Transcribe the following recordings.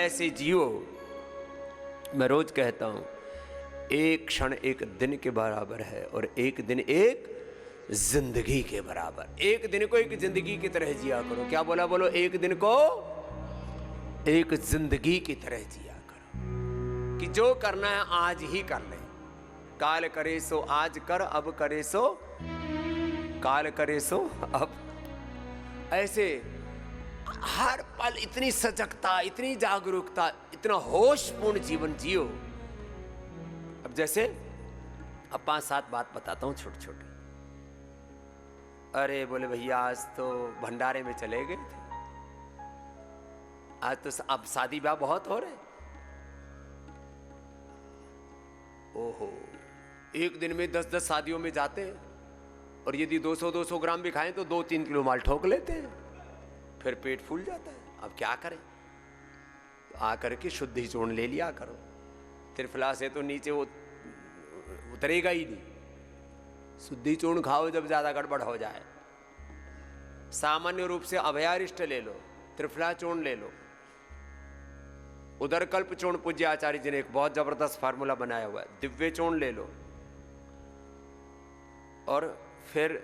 ऐसे जियो। मैं रोज कहता हूं, एक क्षण एक दिन के बराबर है और एक दिन एक जिंदगी के बराबर। एक दिन को एक जिंदगी की तरह जिया करो। क्या बोला? बोलो, एक दिन को एक जिंदगी की तरह जिया करो कि जो करना है आज ही कर ले। काल करे सो आज कर, अब करे सो काल करे सो अब। ऐसे हर पल इतनी सजगता, इतनी जागरूकता, इतना होशपूर्ण जीवन जियो। अब जैसे अब 5-7 बात बताता हूं छोटी छोटी। अरे बोले भैया आज तो भंडारे में चले गए थे, आज तो अब शादी ब्याह बहुत हो रहे। ओहो, एक दिन में 10-10 शादियों में जाते हैं और यदि 200-200 ग्राम भी खाएं तो 2-3 किलो माल ठोक लेते हैं, फिर पेट फूल जाता है। अब क्या करें? तो आकर के शुद्धि चूर्ण ले लिया करो। त्रिफला से तो नीचे वो उतरेगा ही नहीं। शुद्धि चूर्ण खाओ जब ज्यादा गड़बड़ हो जाए। सामान्य रूप से अभयारिष्ट ले लो, त्रिफला चूर्ण ले लो, उदरकल्प चूर्ण पूज्य आचार्य जी ने एक बहुत जबरदस्त फार्मूला बनाया हुआ है, दिव्य चूर्ण ले लो। और फिर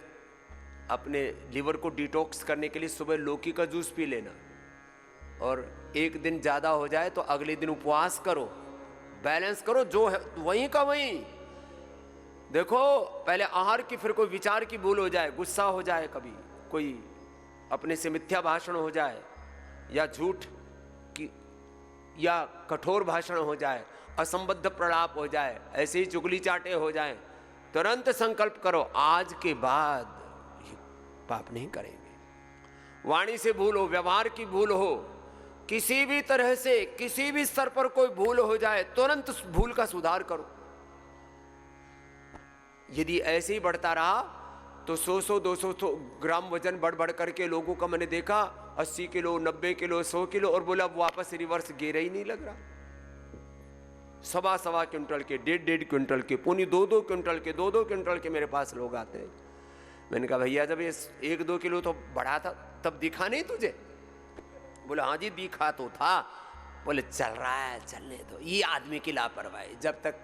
अपने लिवर को डिटॉक्स करने के लिए सुबह लौकी का जूस पी लेना। और एक दिन ज्यादा हो जाए तो अगले दिन उपवास करो, बैलेंस करो, जो है वहीं का वहीं। देखो, पहले आहार की, फिर कोई विचार की भूल हो जाए, गुस्सा हो जाए, कभी कोई अपने से मिथ्या भाषण हो जाए या झूठ की या कठोर भाषण हो जाए, असंबद्ध प्रलाप हो जाए, ऐसे ही चुगली चाटे हो जाए, तुरंत संकल्प करो आज के बाद ये पाप नहीं करेंगे। वाणी से भूल हो, व्यवहार की भूल हो, किसी भी तरह से किसी भी स्तर पर कोई भूल हो जाए, तुरंत उस भूल का सुधार करो। यदि ऐसे ही बढ़ता रहा तो 100-200 ग्राम वजन बढ़ करके लोगों का मैंने देखा 80 किलो, 90 किलो, 100 किलो, और बोला वापस रिवर्स गिर ही नहीं लग रहा। 1.25 क्विंटल के, 1.5 क्विंटल के, पौनी 2-2 क्विंटल के, 2-2 क्विंटल के मेरे पास लोग आते हैं। मैंने कहा भैया जब ये 1-2 किलो तो बढ़ा था तब दिखा नहीं तुझे? बोले हाँ जी दिखा तो था। बोले चल रहा है, चलने दो। ये आदमी की लापरवाही, जब तक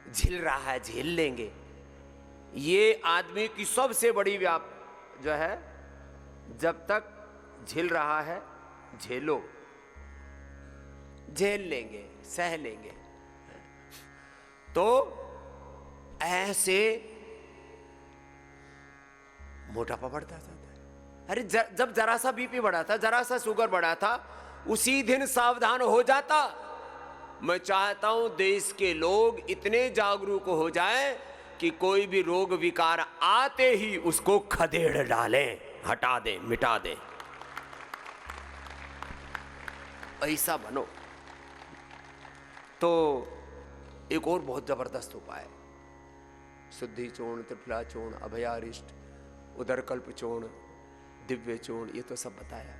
झिल रहा है झेल लेंगे। ये आदमी की सबसे बड़ी व्याप जो है, जब तक झेल रहा है झेलो, झेल लेंगे, सह लेंगे। तो ऐसे मोटापा बढ़ता जाता है। अरे जब जरा सा बीपी बढ़ा था, जरा सा शुगर बढ़ा था, उसी दिन सावधान हो जाता। मैं चाहता हूं देश के लोग इतने जागरूक हो जाएं कि कोई भी रोग विकार आते ही उसको खदेड़ डालें, हटा दें, मिटा दें। ऐसा बनो। तो एक और बहुत जबरदस्त उपाय, शुद्धि चूर्ण, त्रिफला चूर्ण, अभयारिष्ट, उदरकल्प चूर्ण, दिव्य चूर्ण, ये तो सब बताया।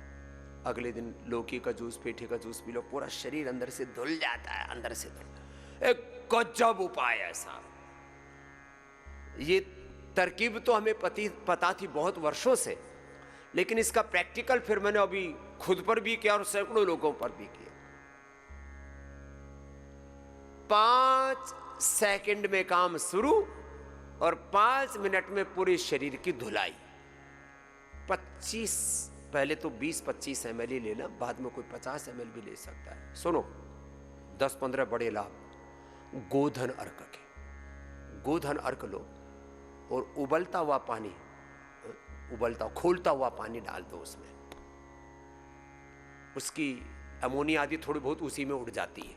अगले दिन लौकी का जूस, पेठे का जूस पी लो, पूरा शरीर अंदर से धुल जाता है, अंदर से धुल। एक गजब उपाय ऐसा। ये तरकीब तो हमें पता थी बहुत वर्षों से, लेकिन इसका प्रैक्टिकल फिर मैंने अभी खुद पर भी किया और सैकड़ों लोगों पर भी किया। 5 सेकंड में काम शुरू और 5 मिनट में पूरे शरीर की धुलाई। 25, पहले तो 20-25 ml ही लेना, बाद में कोई 50 ml भी ले सकता है। सुनो, 10-15 बड़े लाभ। गोधन अर्क के, गोधन अर्क लो और उबलता हुआ पानी, खोलता हुआ पानी डाल दो उसमें। उसकी अमोनिया आदि थोड़ी बहुत उसी में उड़ जाती है।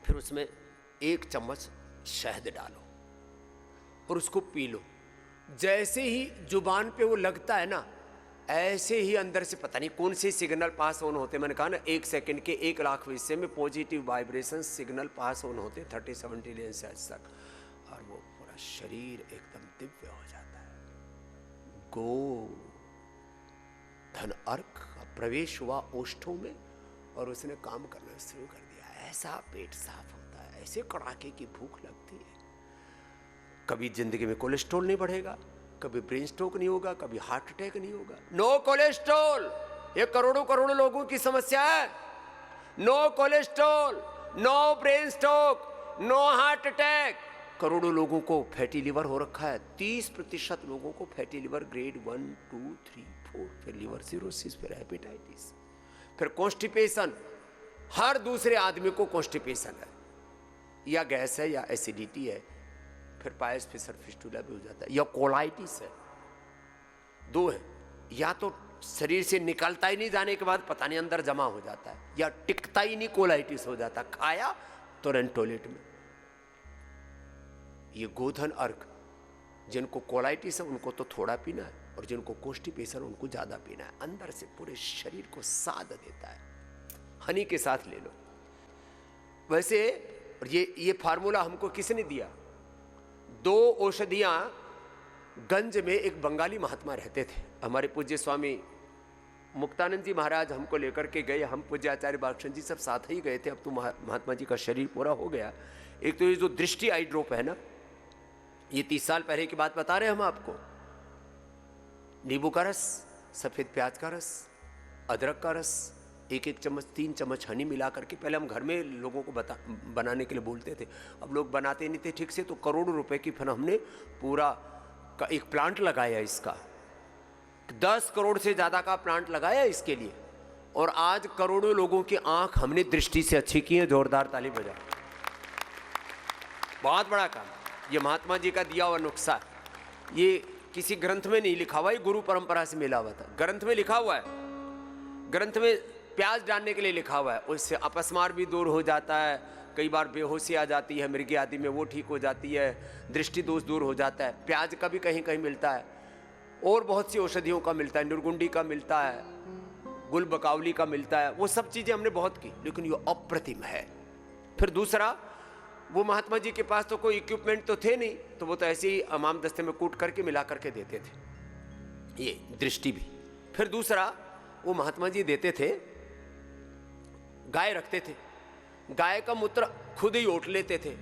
फिर उसमें 1 चम्मच शहद डालो और उसको पी लो। जैसे ही जुबान पे वो लगता है ना, ऐसे ही अंदर से पता नहीं कौन से सिग्नल पास ऑन होते। मैंने कहा ना, 1 सेकंड के 1 लाख हिस्से में positive vibration signal pass on होते 30-70 लेंस तक, और वो पूरा शरीर एकदम दिव्य हो जाता है। धन अर्क का प्रवेश हुआ ओष्ठों में और उसने काम करना शुरू कर दिया। ऐसा पेट साफ होता है, ऐसे कड़ाके की भूख लगती है। कभी जिंदगी में कोलेस्ट्रॉल नहीं बढ़ेगा, कभी ब्रेन स्ट्रोक नहीं होगा, कभी हार्ट अटैक नहीं होगा। नो कोलेस्ट्रॉल, ये करोड़ों लोगों की समस्या है। No cholesterol, no brain stroke, no heart attack. करोड़ों लोगों को फैटी लिवर हो रखा है, 30% लोगों को फैटी लिवर ग्रेड 1, 2, 3, 4, फिर लिवर सिरोसिस, फिर हेपेटाइटिस, फिर कॉन्स्टिपेशन। हर दूसरे आदमी को कॉन्स्टिपेशन है, या गैस है या एसिडिटी है, फिर पायस फिशर फिस्टुला भी हो जाता है, या कोलाइटिस है। दो है, या तो शरीर से निकलता ही नहीं, जाने के बाद पता नहीं अंदर जमा हो जाता है, या टिकता ही नहीं, कोलाइटिस हो जाता, खाया तुरंत टॉयलेट में। ये गोधन अर्क, जिनको कोलाइटिस है उनको तो थोड़ा पीना है, और जिनको कॉन्स्टिपेशन उनको ज्यादा पीना है। अंदर से पूरे शरीर को साध देता है। हनी के साथ ले लो। वैसे ये फार्मूला हमको किसने दिया? 2 औषधियां गंज में एक बंगाली महात्मा रहते थे। हमारे पूज्य स्वामी मुक्तानंद जी महाराज हमको लेकर के गए, हम पूज्य आचार्य बालकृष्ण जी सब साथ ही गए थे। अब तो महात्मा जी का शरीर पूरा हो गया। एक तो ये जो दृष्टि आई ड्रॉप है ना, ये 30 साल पहले की बात बता रहे हैं हम आपको। नींबू का रस, सफेद प्याज का रस, अदरक का रस, 1-1 चम्मच, 3 चम्मच हनी मिला करके, पहले हम घर में लोगों को बनाने के लिए बोलते थे। अब लोग बनाते नहीं थे ठीक से, तो करोड़ों रुपए की फिर हमने पूरा का एक प्लांट लगाया इसका, 10 करोड़ से ज़्यादा का प्लांट लगाया इसके लिए। और आज करोड़ों लोगों की आंख हमने दृष्टि से अच्छी की है। जोरदार ताली बजा। बहुत बड़ा काम। ये महात्मा जी का दिया हुआ नुस्खा, ये किसी ग्रंथ में नहीं लिखा हुआ, ये गुरु परंपरा से मिला हुआ था। ग्रंथ में लिखा हुआ है, ग्रंथ में प्याज डालने के लिए लिखा हुआ है, उससे अपस्मार भी दूर हो जाता है, कई बार बेहोशी आ जाती है मृगी आदि में, वो ठीक हो जाती है, दृष्टि दोष दूर हो जाता है। प्याज का भी कहीं कहीं मिलता है, और बहुत सी औषधियों का मिलता है, निर्गुंडी का मिलता है, गुल बकावली का मिलता है। वो सब चीज़ें हमने बहुत की, लेकिन ये अप्रतिम है। फिर दूसरा, वो महात्मा जी के पास तो कोई इक्विपमेंट तो थे नहीं, तो वो तो ऐसे ही अमाम दस्ते में कूट करके मिला करके देते थे, ये दृष्टि भी। फिर दूसरा, वो महात्मा जी देते थे, गाय रखते थे, गाय का मूत्र खुद ही ओट लेते थे।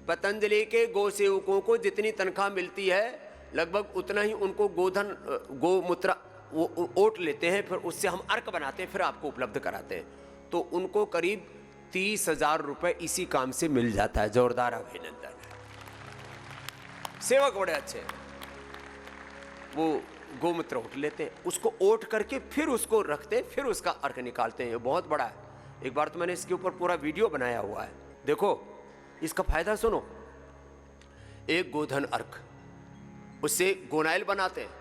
पतंजलि के गो सेवकों को जितनी तनख्वाह मिलती है, लगभग उतना ही उनको गोमूत्र वो ओट लेते हैं, फिर उससे हम अर्क बनाते हैं, फिर आपको उपलब्ध कराते हैं। तो उनको करीब 30,000 रुपए इसी काम से मिल जाता है। जोरदार अभिनंदन है। सेवक बड़े अच्छे, वो गोमूत्र ओट लेते हैं, उसको ओट करके फिर उसको रखते हैं, फिर उसका अर्क निकालते हैं। ये बहुत बड़ा है। एक बार तो मैंने इसके ऊपर पूरा वीडियो बनाया हुआ है, देखो इसका फायदा सुनो। एक गोधन अर्क, उससे गोनाइल बनाते हैं।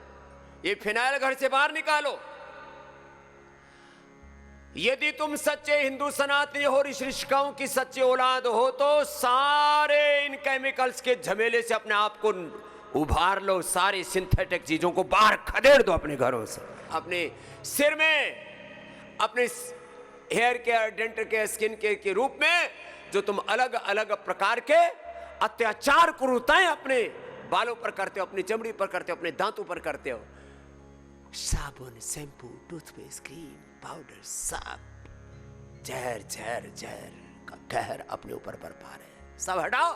ये फिनाइल घर से बाहर निकालो। यदि तुम सच्चे हिंदू सनातनी हो, ऋषिकाओं की सच्ची औलाद हो, तो सारे इन केमिकल्स के झमेले से अपने आप को उभार लो। सारी सिंथेटिक चीजों को बाहर खदेड़ दो अपने घरों से। अपने सिर में, अपने hair care, dental care, skin care के रूप में जो तुम अलग अलग प्रकार के अत्याचार कुरूताएं अपने बालों पर करते हो, अपनी चमड़ी पर करते हो, अपने दांतों पर करते हो, साबुन, शैम्पू, टूथपेस्ट, क्रीम, पाउडर, साफ, जहर जहर जहर का कहर अपने ऊपर बरपा रहे, सब हटाओ।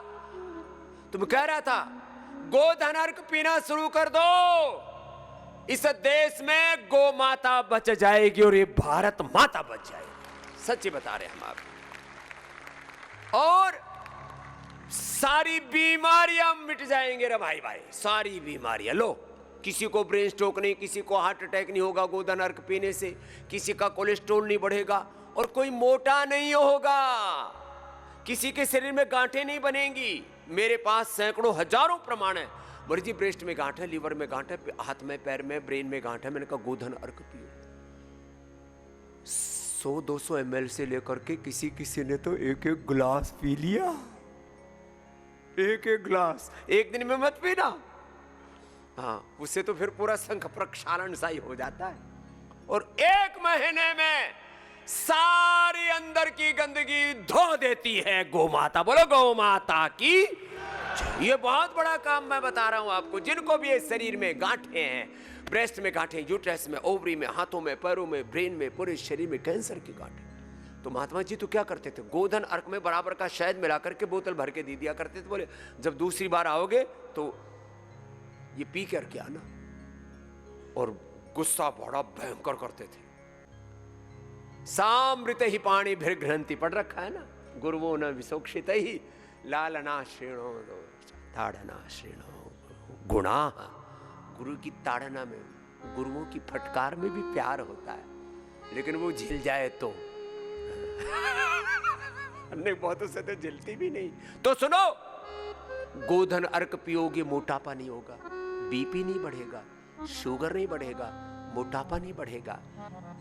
तुम कह रहा था गोधन अर्क पीना शुरू कर दो, इस देश में गो माता बच जाएगी और ये भारत माता बच जाएगी। सच्ची बता रहे हम आपको। और सारी बीमारियां मिट जाएंगे रे भाई भाई, सारी बीमारियां। लो, किसी को ब्रेन स्ट्रोक नहीं, किसी को हार्ट अटैक नहीं होगा गोधन अर्क पीने से, किसी का कोलेस्ट्रॉल नहीं बढ़ेगा, और कोई मोटा नहीं होगा, किसी के शरीर में गांठें नहीं बनेंगी। मेरे पास सैकड़ों हजारों प्रमाण है। मर्जी ब्रेस्ट में गांठ है, लीवर में गांठ है, हाथ में, पैर में, ब्रेन में गांठ है। मैंने कहा गोधन अर्क पियो। 100-200 ml से लेकर के किसी ने तो 1-1 गिलास पी लिया। 1-1 गिलास एक दिन में मत पीना, हाँ, उससे तो फिर पूरा शंख प्रक्षालन सा ही हो जाता है। और 1 महीने में सारी अंदर की गंदगी धो देती है गौ माता। बोलो गौ माता की। ये बहुत बड़ा काम मैं बता रहा हूं आपको। जिनको भी इस शरीर में गांठें हैं, ब्रेस्ट में गांठें, यूट्रस में, ओवरी में, हाथों में, पैरों में, ब्रेन में, पूरे शरीर में कैंसर की गांठें, तो महात्मा जी तो क्या करते थे, गोधन अर्क में बराबर का शहद मिला करके बोतल भर के दे दिया करते थे। बोले जब दूसरी बार आओगे तो ये पी करके आना। और गुस्सा बड़ा भयंकर करते थे। सामृत ही पाणी भृघ्रंथि पढ़ रखा है ना, गुरुवो न विशोक्षित ही लालना श्रेणो ताड़ना श्रेणो गुणा। गुरु की ताड़ना में, गुरुओं की फटकार में भी प्यार होता है, लेकिन वो झिल जाए तो अन्य बहुतों से तो झिलती भी नहीं। तो सुनो, गोधन अर्क पियोगे मोटापा नहीं होगा, बीपी नहीं बढ़ेगा, शुगर नहीं बढ़ेगा, मोटापा नहीं बढ़ेगा।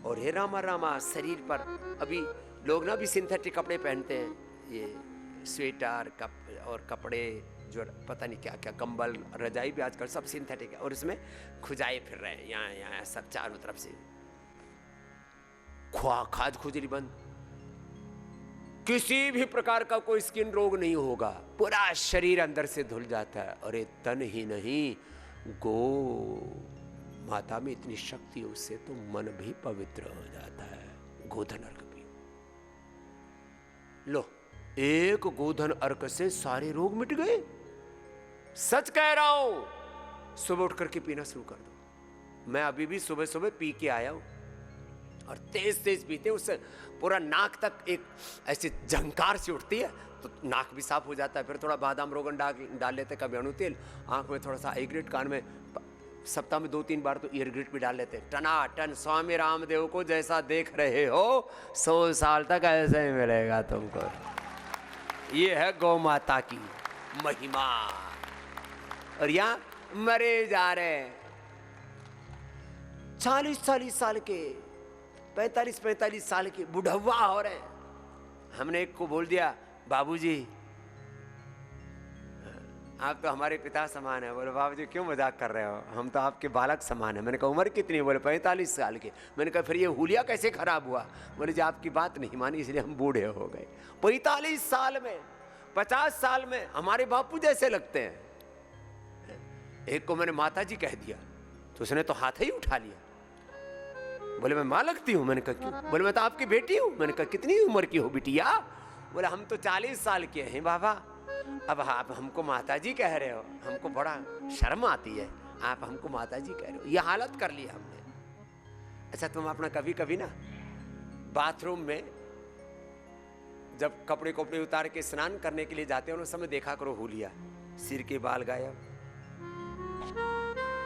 और हे रामा रामा, शरीर पर अभी लोग ना भी सिंथेटिक कपड़े पहनते हैं, ये स्वेटर और कपड़े जो पता नहीं क्या क्या, कंबल रजाई भी आजकल सब सिंथेटिक है, और इसमें खुजाए फिर रहे हैं यहाँ यहाँ सब चारों तरफ से। खाज खुजली बंद, किसी भी प्रकार का कोई स्किन रोग नहीं होगा, पूरा शरीर अंदर से धुल जाता है। अरे तन ही नहीं, गो माता में इतनी शक्ति है, उससे तो मन भी पवित्र हो जाता है। गोधन अर्क पियो, लो एक गोधन अर्क से सारे रोग मिट गए। सच कह रहा हूं, सुबह उठ करके पीना शुरू कर दो। मैं अभी भी सुबह सुबह पी के आया हूं, और तेज तेज पीते, उससे पूरा नाक तक एक ऐसी झंकार सी उठती है, तो नाक भी साफ हो जाता है। फिर थोड़ा बादाम रोगन डाल लेते, कभी अणु तेल, आंख में थोड़ा सा आई ग्रेट, कान में सप्ताह में 2-3 बार तो ईयर ग्रेट भी डाल लेते हैं। टनाटन स्वामी रामदेव को जैसा देख रहे हो 100 साल तक ऐसे ही मिलेगा तुमको। ये है गौ माता की महिमा। और यहाँ मरे जा रहे हैं 40-40 साल के, 45-45 साल के बुढ़वा हो रहे हैं। हमने एक को बोल दिया, बाबूजी आप तो हमारे पिता समान है। बोले बाबूजी क्यों मजाक कर रहे हो, हम तो आपके बालक समान है। मैंने कहा उम्र कितनी है? बोले 45 साल के। मैंने कहा फिर ये हुलिया कैसे खराब हुआ? बोले जी आपकी बात नहीं मानी इसलिए हम बूढ़े हो गए। 45 साल में, 50 साल में हमारे बापू जैसे लगते हैं। एक को मैंने माता जी कह दिया तो उसने तो हाथ ही उठा लिया। बोले मैं मां लगती हूं। मैंने कहा क्यों? बोले मैं तो आपकी बेटी हूं। मैंने कहा कितनी उम्र की हो बिटिया? बोले हम तो 40 साल के हैं बाबा। अब आप हमको माता जी कह रहे हो, हमको बड़ा शर्म आती है, आप हमको माता जी कह रहे हो। यह हालत कर लिया हमने। अच्छा तुम अपना कभी कभी ना बाथरूम में जब कपड़े कपड़े उतार के स्नान करने के लिए जाते हो, उस समय देखा करो हुलिया, सिर के बाल गायब,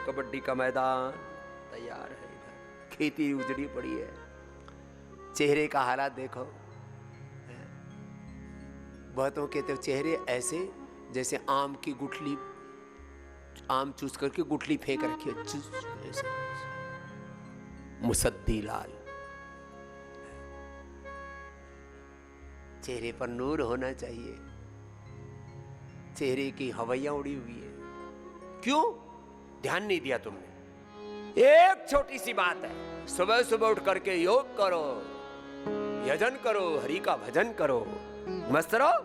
कबड्डी का मैदान तैयार है, इधर खेती उजड़ी पड़ी है, चेहरे का हालात देखो। बहुतों के तो चेहरे ऐसे जैसे आम की गुठली, आम चूस करके गुठली फेंक रखी है, ऐसे मुसद्दी लाल। चेहरे पर नूर होना चाहिए, चेहरे की हवैया उड़ी हुई है। क्यों ध्यान नहीं दिया तुमने? एक छोटी सी बात है, सुबह सुबह उठ करके योग करो, यजन करो, हरि का भजन करो, मस्त रहो।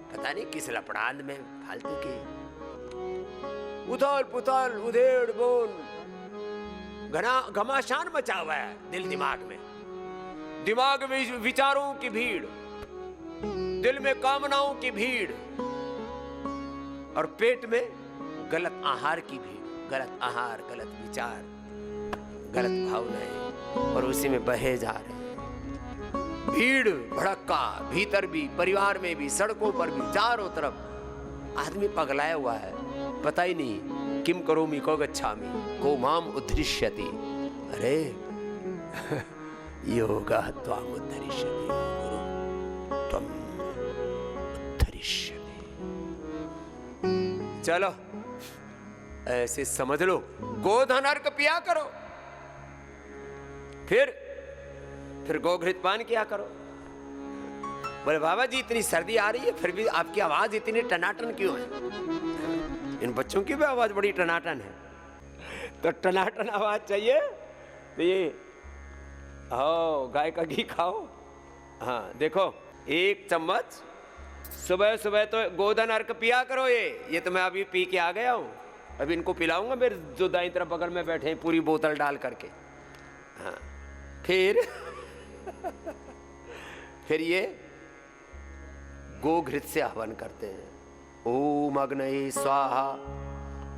पता नहीं किस लपड़ांद में फालतू के उथल पुथल उधेड़ बोन घमासान मचा हुआ है दिल दिमाग में। दिमाग में विचारों की भीड़, दिल में कामनाओं की भीड़, और पेट में गलत आहार की भीड़। गलत आहार, गलत विचार, गलत भावनाएं, और उसी में बहे जा रहे हैं। भीड़ भड़का, भीतर भी, परिवार में भी, सड़कों पर भी, चारों तरफ आदमी पगलाया हुआ है। पता ही नहीं किम करोमि को गच्छामि को माम उद्धरिष्यति। अरे योगा त्वाम उद्धरिष्यति, गुरु त्वम उद्धरिष्यति। चलो ऐसे समझ लो, गोधन अर्क पिया करो, फिर गोघृत पान किया करो। बोले बाबा जी इतनी सर्दी आ रही है फिर भी आपकी आवाज इतनी टनाटन क्यों है? इन बच्चों की भी आवाज बड़ी टनाटन है। तो टनाटन आवाज चाहिए तो ये आओ गाय का घी खाओ। हाँ देखो, 1 चम्मच सुबह सुबह तो गोधन अर्क पिया करो। ये तो मैं अभी पी के आ गया हूँ, अभी इनको पिलाऊंगा मेरे जो दाईं तरफ बगल में बैठे हैं, पूरी बोतल डाल करके। हाँ फिर ये गोघृत से हवन करते हैं। ओम अग्नये स्वाहा,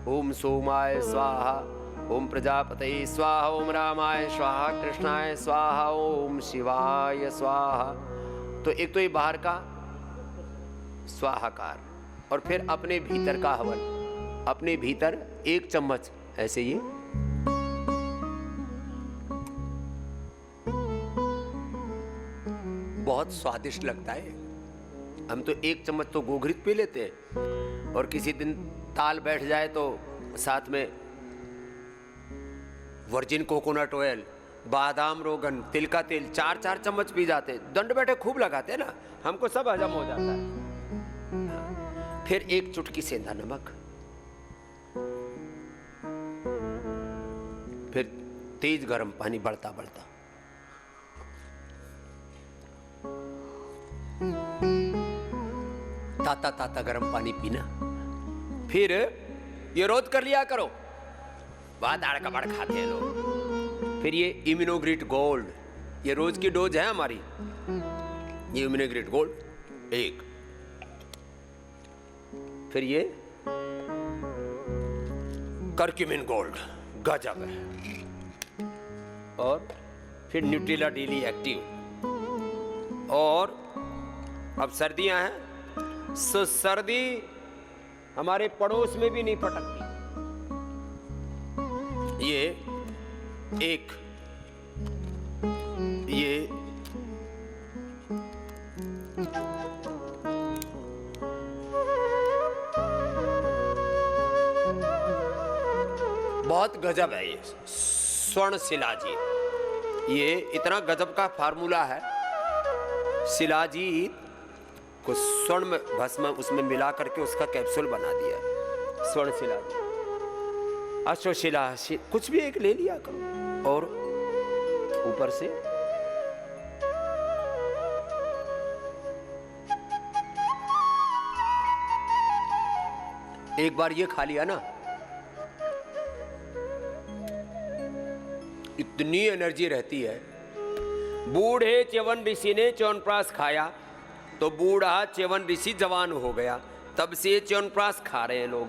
ओम सोमाय स्वाहा, ओम प्रजापतये स्वाहा, ओम रामाय स्वाहा, कृष्णाय स्वाहा, ओम शिवाय स्वाहा। तो एक तो ये बाहर का स्वाहाकार, और फिर अपने भीतर का हवन। अपने भीतर 1 चम्मच ऐसे ये बहुत स्वादिष्ट लगता है। हम तो 1 चम्मच तो गोघृत पी लेते हैं, और किसी दिन ताल बैठ जाए तो साथ में वर्जिन कोकोनट ऑयल, बादाम रोगन, तिल का तेल 4-4 चम्मच पी जाते हैं। दंड बैठे खूब लगाते हैं ना, हमको सब हजम हो जाता है। फिर 1 चुटकी सेंधा नमक, फिर तेज गर्म पानी बढ़ता बढ़ता, ताता ताता गर्म पानी पीना। फिर ये रोज कर लिया करो, बाद आड़ कबाड़ खाते हैं लोग। फिर ये इम्यूनोग्रिट गोल्ड, ये रोज की डोज है हमारी। ये इम्यूनोग्रिट गोल्ड 1, फिर ये करक्यूमिन गोल्ड गजब है, और फिर न्यूट्रिला डेली एक्टिव। और अब सर्दियां हैं, सो सर्दी हमारे पड़ोस में भी नहीं फटकती। ये एक ये बहुत गजब है, ये स्वर्ण शिलाजीत। ये इतना गजब का फार्मूला है। शिलाजीत को स्वर्ण में भस्म उसमें मिला करके उसका कैप्सूल बना दिया, स्वर्ण शिलाजीत, अश्वशिला, कुछ भी एक ले लिया करो। और ऊपर से एक बार ये खा लिया ना, इतनी एनर्जी रहती है। बूढ़े च्यवन ऋषि ने च्यवनप्राश खाया तो बूढ़ा च्यवन ऋषि जवान हो गया, तब से च्यवनप्राश खा रहे हैं लोग।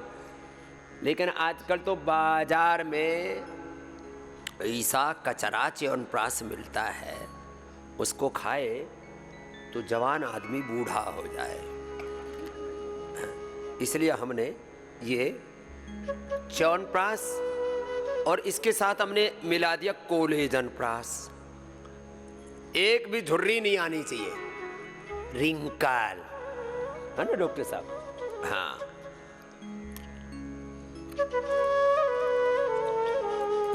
लेकिन आजकल तो बाजार में ऐसा कचरा च्यवनप्राश मिलता है, उसको खाए तो जवान आदमी बूढ़ा हो जाए। इसलिए हमने ये च्यवनप्राश और इसके साथ हमने मिला दिया कोलेजन प्राश। एक भी झुर्री नहीं आनी चाहिए, रिंकल, है ना डॉक्टर साहब? हाँ,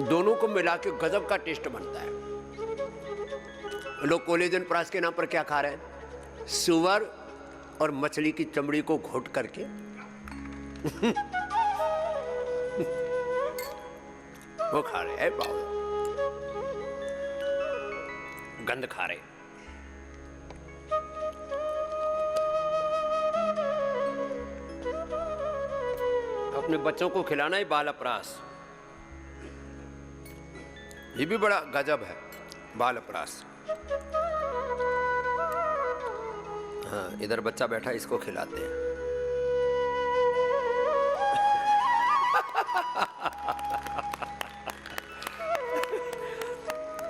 दोनों को मिला के गजब का टेस्ट बनता है। लोग कोलेजन प्राश के नाम पर क्या खा रहे हैं? सुअर और मछली की चमड़ी को घोट करके वो खा रहे हैं, गंद खा रहे। अपने बच्चों को खिलाना ही बालप्राश, ये भी बड़ा गजब है बालप्राश। हाँ, इधर बच्चा बैठा, इसको खिलाते हैं।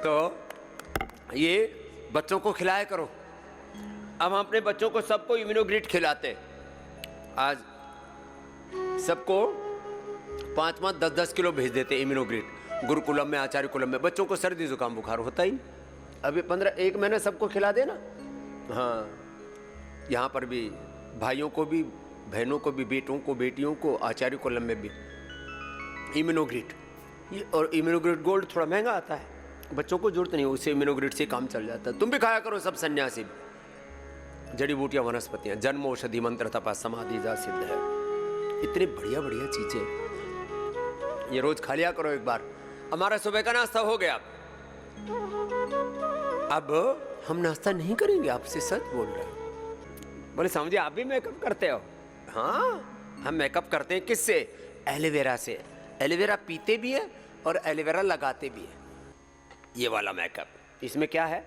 तो ये बच्चों को खिलाया करो। अब हम अपने बच्चों को सबको इम्यूनोग्रिट खिलाते हैं। आज सबको 5-5, 10-10 किलो भेज देते इम्यूनोग्रिट। गुरुकुलम में, आचार्य कुलम में बच्चों को सर्दी जुकाम बुखार होता ही, अभी 1 महीना सबको खिला देना। हाँ, यहाँ पर भी भाइयों को भी, बहनों को भी, बेटों को, बेटियों को, आचार्य कुलम में भी इम्यूनोग्रिट। और इम्यूनोग्रिट गोल्ड थोड़ा महंगा आता है, बच्चों को जरूरत नहीं, उससे इम्यूनोग्रिट से काम चल जाता है। तुम भी खाया करो, सब सन्यासी। जड़ी बूटियां, वनस्पतियां, जन्म औषधि मंत्र तपास समाधि जा सिद्ध है। इतनी बढ़िया बढ़िया चीजें, ये रोज खा लिया करो एक बार। हमारा सुबह का नाश्ता हो गया, अब हम नाश्ता नहीं करेंगे, आपसे सच बोल रहे हैं। बोले समझे, आप भी मेकअप करते हो? हाँ, हम मेकअप करते हैं किससे? एलोवेरा से। एलोवेरा पीते भी है और एलोवेरा लगाते भी है। ये वाला मेकअप, इसमें क्या है?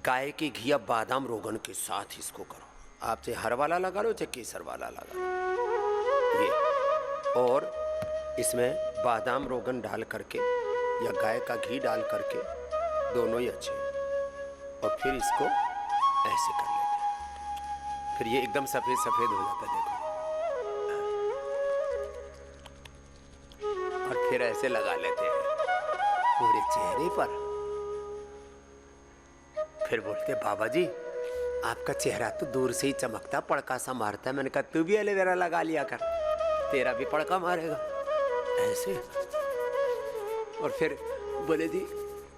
गाय के घी या बादाम रोगन के साथ इसको करो। आप चाहे हर वाला लगा लो, चाहे केसर वाला लगा लो। ये, और इसमें बादाम रोगन डाल करके या गाय का घी डाल करके, दोनों ही अच्छे, और फिर इसको ऐसे कर लेते हैं। फिर ये एकदम सफेद सफेद हो जाता है, देखो। और फिर ऐसे लगा लेते हैं पूरे चेहरे पर। फिर बोलते बाबा जी आपका चेहरा तो दूर से ही चमकता, पड़का सा मारता है। मैंने कहा तू भी एलोवेरा लगा लिया कर, तेरा भी पड़का मारेगा ऐसे। और फिर बोले जी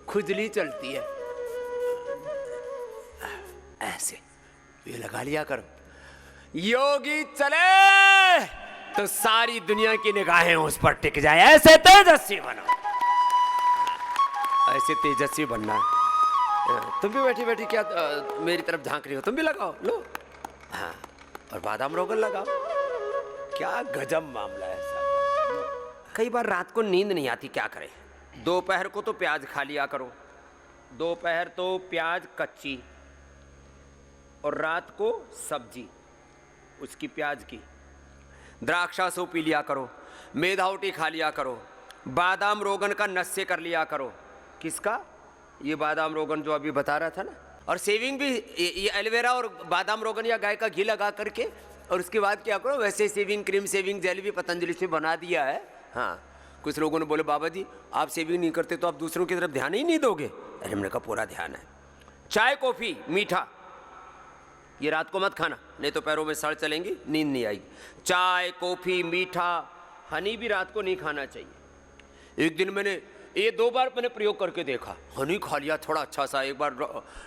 खुजली चलती है ऐसे, ये लगा लिया करो। योगी चले तो सारी दुनिया की निगाहें उस पर टिक जाए, ऐसे तेजस्वी बनो, ऐसे तेजस्वी बनना है। तुम भी बैठी बैठी क्या मेरी तरफ झांक रही हो, तुम भी लगाओ लो। हाँ, और बादाम रोगन लगाओ। क्या गजब मामला है सब। कई बार रात को नींद नहीं आती, क्या करें? दोपहर को तो प्याज खा लिया करो, दोपहर तो प्याज कच्ची, और रात को सब्जी उसकी प्याज की। द्राक्षा सो पी लिया करो, मेधावटी खा लिया करो, बादाम रोगन का नस्से कर लिया करो। किसका? ये बादाम रोगन जो अभी बता रहा था ना। और सेविंग भी ये एलोवेरा और बादाम रोगन या गाय का घी लगा करके, और उसके बाद क्या करो, वैसे सेविंग क्रीम सेविंग जेल भी पतंजलि से बना दिया है। हाँ, कुछ लोगों ने बोले बाबा जी आप सेविंग नहीं करते तो आप दूसरों की तरफ ध्यान ही नहीं दोगे। अरे हमने कहा पूरा ध्यान है। चाय कॉफी मीठा ये रात को मत खाना, नहीं तो पैरों में सड़ चलेंगी, नींद नहीं आएगी। चाय कॉफी मीठा हनी भी रात को नहीं खाना चाहिए। एक दिन मैंने ये 2 बार मैंने प्रयोग करके देखा, हनी खा लिया थोड़ा अच्छा सा। एक बार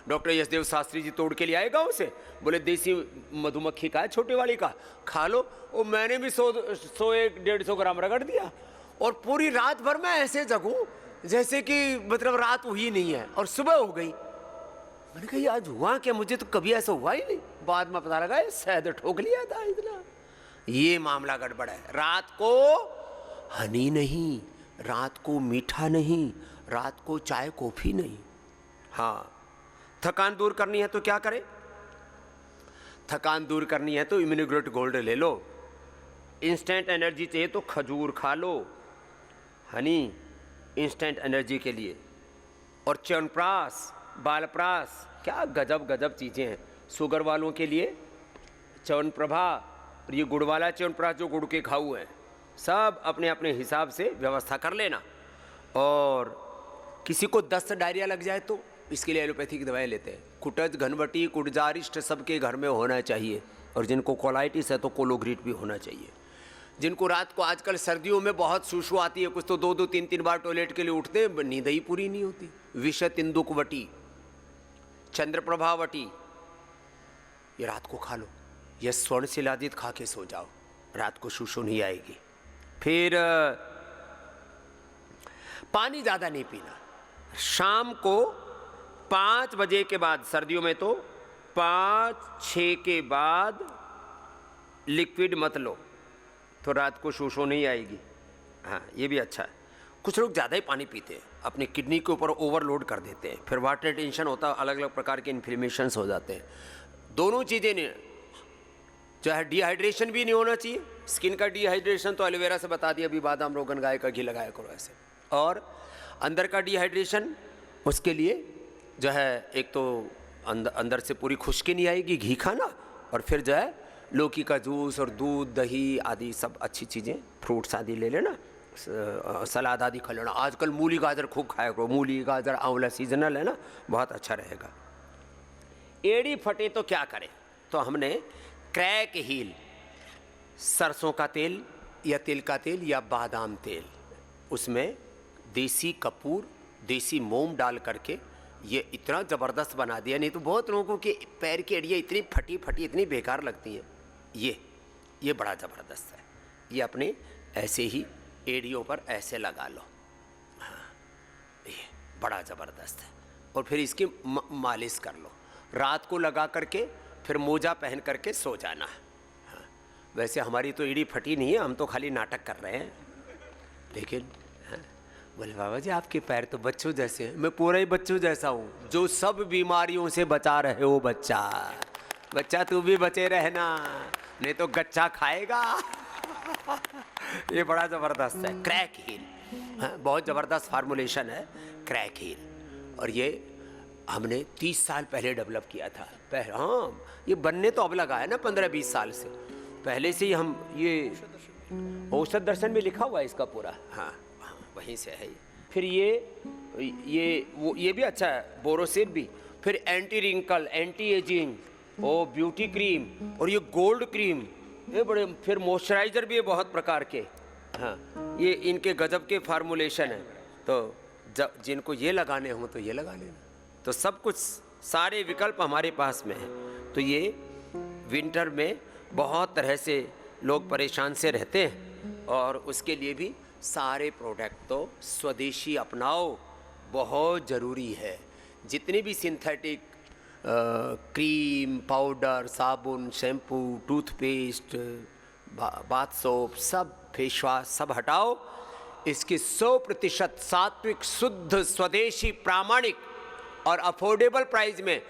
डॉक्टर यशदेव शास्त्री जी तोड़ के ले आए गाँव से, बोले देसी मधुमक्खी का है छोटे वाली का, खा लो। और मैंने भी 100-150 ग्राम रगड़ दिया, और पूरी रात भर मैं ऐसे जगूं जैसे कि मतलब रात हुई नहीं है, और सुबह हो गई। मैंने कहा आज हुआ क्या, मुझे तो कभी ऐसा हुआ ही नहीं। बाद में पता लगा शायद ठोक लिया था इतना। ये मामला गड़बड़ है। रात को हनी नहीं, रात को मीठा नहीं, रात को चाय कॉफी नहीं। हाँ, थकान दूर करनी है तो क्या करें? थकान दूर करनी है तो इम्यूनोग्लोट गोल्ड ले लो। इंस्टेंट एनर्जी चाहिए तो खजूर खा लो, हनी इंस्टेंट एनर्जी के लिए। और च्यवनप्राश बालप्राश, क्या गजब गजब चीज़ें हैं। शुगर वालों के लिए च्यवनप्रभा, और ये गुड़ वाला च्यवनप्राश जो गुड़ के खाऊ हैं, सब अपने अपने हिसाब से व्यवस्था कर लेना। और किसी को दस्त डायरिया लग जाए तो इसके लिए एलोपैथिक दवाएं लेते हैं। कुटज घनवटी कुटजारिष्ट सबके घर में होना चाहिए, और जिनको कोलाइटिस है तो कोलोग्रीट भी होना चाहिए। जिनको रात को आजकल सर्दियों में बहुत सुसु आती है, कुछ तो 2-2 3-3 बार टॉयलेट के लिए उठते हैं, नींद ही पूरी नहीं होती। विषत इंदुकवटी चंद्रप्रभावटी ये रात को खा लो, यह स्वर्ण शिलादित खा के सो जाओ, रात को सुसु नहीं आएगी। फिर पानी ज़्यादा नहीं पीना। शाम को 5 बजे के बाद, सर्दियों में तो 5-6 के बाद लिक्विड मत लो, तो रात को सुसु नहीं आएगी। हाँ, ये भी अच्छा है। कुछ लोग ज़्यादा ही पानी पीते हैं, अपनी किडनी के ऊपर ओवरलोड कर देते हैं, फिर वाटर टेंशन होता है, अलग अलग प्रकार के इन्फ्लेमेशंस हो जाते हैं। दोनों चीज़ें नहीं, चाहे डिहाइड्रेशन भी नहीं होना चाहिए। स्किन का डिहाइड्रेशन तो एलोवेरा से बता दिया, अभी बादाम रोगन गाय का घी लगाया करो ऐसे। और अंदर का डिहाइड्रेशन, उसके लिए जो है एक तो अंदर से पूरी खुश्की नहीं आएगी, घी खाना, और फिर जो है लौकी का जूस और दूध दही आदि सब अच्छी चीज़ें, फ्रूट्स आदि ले लेना, सलाद आदि खा लेना। आजकल मूली गाजर खूब खाया करो, मूली गाजर आंवला सीजनल है ना, बहुत अच्छा रहेगा। एड़ी फटे तो क्या करें? तो हमने क्रैक हील, सरसों का तेल या तिल का तेल या बादाम तेल, उसमें देसी कपूर देसी मोम डाल करके ये इतना ज़बरदस्त बना दिया। नहीं तो बहुत लोगों के पैर की एड़ियाँ इतनी फटी फटी इतनी बेकार लगती हैं, ये बड़ा ज़बरदस्त है। ये अपने ऐसे ही एड़ियों पर ऐसे लगा लो, हाँ, ये बड़ा ज़बरदस्त है। और फिर इसकी मालिश कर लो, रात को लगा करके फिर मोजा पहन करके सो जाना। हाँ, वैसे हमारी तो एड़ी फटी नहीं है, हम तो खाली नाटक कर रहे हैं। लेकिन हाँ, बोले बाबा जी आपके पैर तो बच्चों जैसे हैं। मैं पूरा ही बच्चों जैसा हूँ, जो सब बीमारियों से बचा रहे हो बच्चा। बच्चा तू भी बचे रहना, नहीं तो गच्चा खाएगा। ये बड़ा ज़बरदस्त है, क्रैक हील। हाँ, बहुत ज़बरदस्त फार्मूलेशन है क्रैक हील। और ये हमने 30 साल पहले डेवलप किया था। हाँ, ये बनने तो अब लगा है ना 15-20 साल से, पहले से ही हम ये औषध दर्शन में लिखा हुआ है इसका पूरा। हाँ, वहीं से है। फिर ये भी अच्छा है, बोरोसिल भी। फिर एंटी रिंकल, एंटी एजिंग, ओ ब्यूटी क्रीम, और ये गोल्ड क्रीम, ये बड़े। फिर मॉइस्चराइज़र भी है बहुत प्रकार के। हाँ, ये इनके गजब के फार्मूलेशन है। तो जब जिनको ये लगाने हों तो ये लगा लेना। तो सब कुछ, सारे विकल्प हमारे पास में हैं। तो ये विंटर में बहुत तरह से लोग परेशान से रहते हैं, और उसके लिए भी सारे प्रोडक्ट तो स्वदेशी अपनाओ, बहुत ज़रूरी है। जितनी भी सिंथेटिक क्रीम, पाउडर, साबुन, शैम्पू, टूथपेस्ट, बाथ सोप, सब फेस वाश, सब हटाओ। इसकी 100% सात्विक, शुद्ध, स्वदेशी, प्रामाणिक और अफोर्डेबल प्राइस में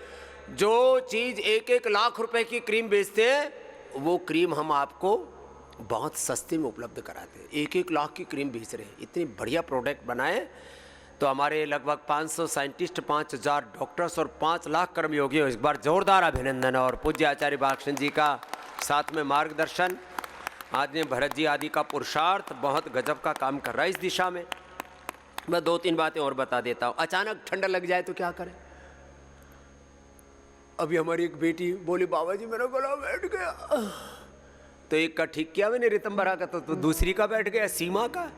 जो चीज़ 1-1 लाख रुपए की क्रीम बेचते हैं, वो क्रीम हम आपको बहुत सस्ते में उपलब्ध कराते हैं। 1-1 लाख की क्रीम बेच रहे हैं। इतनी बढ़िया प्रोडक्ट बनाए। तो हमारे लगभग 500 साइंटिस्ट, 5000 डॉक्टर्स और 5 लाख कर्मयोगियों, इस बार जोरदार अभिनंदन। और पूज्य आचार्य बालकृष्ण जी का साथ में मार्गदर्शन, आदरणीय भरत जी आदि का पुरुषार्थ बहुत गजब का काम कर रहा है इस दिशा में। मैं 2-3 बातें और बता देता हूँ। अचानक ठंडा लग जाए तो क्या करें? अभी हमारी एक बेटी बोली, बाबा जी मेरा गला बैठ गया। तो एक का ठीक किया मैंने रितंबरा का, तो दूसरी का बैठ गया, सीमा का।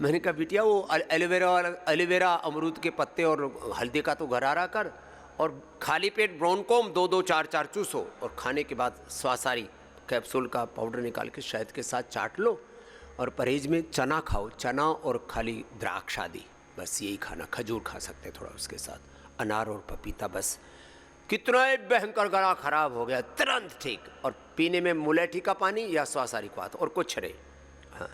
मैंने कहा बिटिया वो एलोवेरा, अमरूद के पत्ते और हल्दी का तो गरारा कर, और खाली पेट ब्रोनकोम 2-2, 4-4 चूसो, और खाने के बाद स्वासारी कैप्सूल का पाउडर निकाल के शहद के साथ चाट लो। और परहेज में चना खाओ, चना और खाली द्राक्ष आदि, बस यही खाना। खजूर खा सकते थोड़ा उसके साथ, अनार और पपीता। बस कितना ही भयंकर गला खराब हो गया, तुरंत ठीक। और पीने में मुलेठी का पानी या स्वासारी का, और कुछ नहीं। हाँ,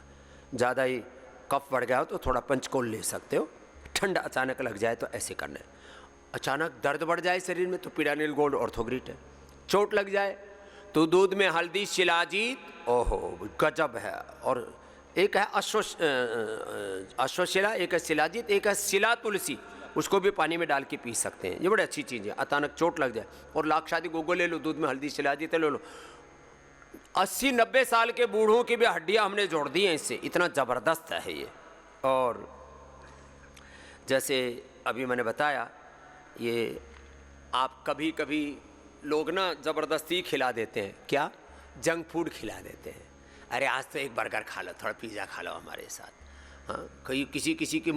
ज़्यादा ही कफ बढ़ गया हो तो थोड़ा पंचकोल ले सकते हो। ठंडा अचानक लग जाए तो ऐसे करना है। अचानक दर्द बढ़ जाए शरीर में तो पीडानिल गोल्ड ऑर्थोग्रिट है। चोट लग जाए तो दूध में हल्दी, शिलाजीत, ओहो गजब है। और एक है अश्वशिला, एक है शिलाजीत, एक है शिला तुलसी, उसको भी पानी में डाल के पी सकते हैं। ये बड़ी अच्छी चीज़ है। अचानक चोट लग जाए, और लाक्षादी गोगो ले लो, दूध में हल्दी, शिलाजीत ले लो। 80-90 साल के बूढ़ों की भी हड्डियां हमने जोड़ दी हैं इससे, इतना ज़बरदस्त है ये। और जैसे अभी मैंने बताया, ये आप कभी कभी लोग ना ज़बरदस्ती खिला देते हैं, क्या जंक फूड खिला देते हैं। अरे आज तो एक बर्गर खा लो, थोड़ा पिज़्ज़ा खा लो हमारे साथ। हाँ, कहीं किसी के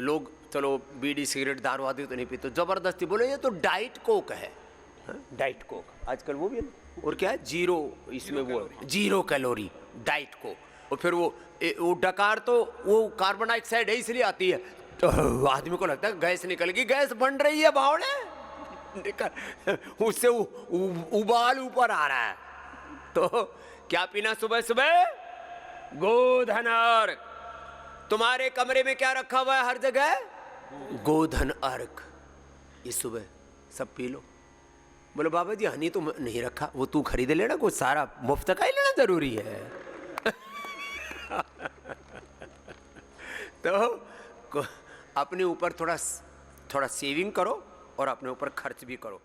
लोग चलो बीड़ी, सिगरेट, दारू आदि तो नहीं पीते, ज़बरदस्ती बोले ये तो डाइट कोक है। हाँ, डाइट कोक आजकल वो भी है। और क्या है, जीरो, इसमें वो जीरो कैलोरी डाइट कोक। और फिर वो डकार तो वो कार्बन डाइऑक्साइड है इसलिए आती है, तो आदमी को लगता है गैस निकल गई, गैस बन रही है बावड़े, उससे उबाल ऊपर आ रहा है। तो क्या पीना सुबह सुबह? गोधन अर्घ। तुम्हारे कमरे में क्या रखा हुआ है हर जगह? गोधन अर्घ। ये सुबह सब पी लो। बोले बाबा जी हनी तो नहीं रखा, वो तू खरीद लेना, कुछ सारा मुफ्त का ही लेना जरूरी है। तो अपने ऊपर थोड़ा सेविंग करो और अपने ऊपर खर्च भी करो।